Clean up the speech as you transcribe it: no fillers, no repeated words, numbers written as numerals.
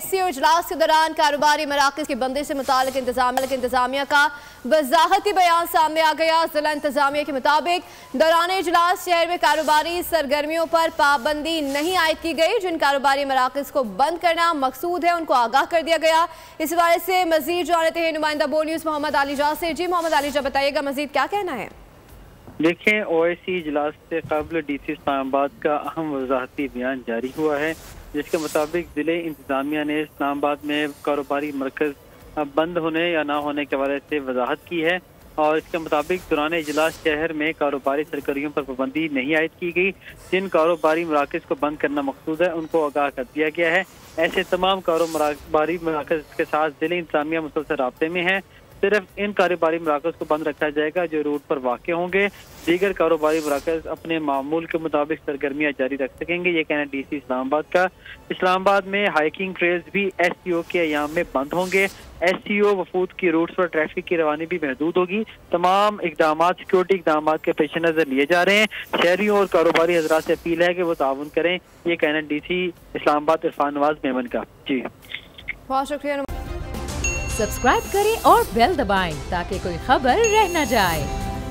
SCO इजलास के दौरान कारोबारी मराकज़ की बंदी से मुतालिक इंतजामिया का वजाहती बयान सामने आ गया। जिला इंतजामिया के मुताबिक दौरान इजलास शहर में कारोबारी सरगर्मियों पर पाबंदी नहीं आयद की गई। जिन कारोबारी मराकज़ को बंद करना मकसूद है उनको आगाह कर दिया गया। इस हवाले से मजीद जानते हैं नुमाइंदा बोल न्यूज़ मोहम्मद अलीजा से। जी मोहम्मद अलीजा, बताइएगा मजीद क्या कहना है? देखें, OIC इजलास से कबल DC इस्लामाबाद का अहम वजाहती बयान जारी हुआ है, जिसके मुताबिक ज़िले इंतजामिया ने इस्लामाबाद में कारोबारी मरकज़ बंद होने या ना होने के हवाले से वजाहत की है। और इसके मुताबिक दौरान इजलास शहर में कारोबारी सरगर्मियों पर पाबंदी नहीं आयद की गई। जिन कारोबारी मराकज़ को बंद करना मकसूद है उनको आगाह कर दिया गया है। ऐसे तमाम कारोबारी मराकज़ के साथ ज़िले इंतजामिया मुसलसल राब्ते में है। सिर्फ इन कारोबारी मराकज़ को बंद रखा जाएगा जो रूट पर वाक़ होंगे। दीगर कारोबारी मराकज़ अपने मामूल के मुताबिक सरगर्मियाँ जारी रख सकेंगे। ये कहना DC इस्लामाबाद का। इस्लामाबाद में हाइकिंग ट्रेल्स भी SCO के अयाम में बंद होंगे। SCO वफूद की रूट्स पर ट्रैफिक की रवानी भी महदूद होगी। तमाम इकदाम सिक्योरिटी इकदाम के पेश नज़र लिए जा रहे हैं। शहरियों और कारोबारी हज़रात से अपील है कि वो ताउन करें। ये कहना DC इस्लामाबाद इरफान नवाज मेमन का। जी बहुत शुक्रिया। सब्सक्राइब करें और बेल दबाएं ताकि कोई खबर रह न जाए।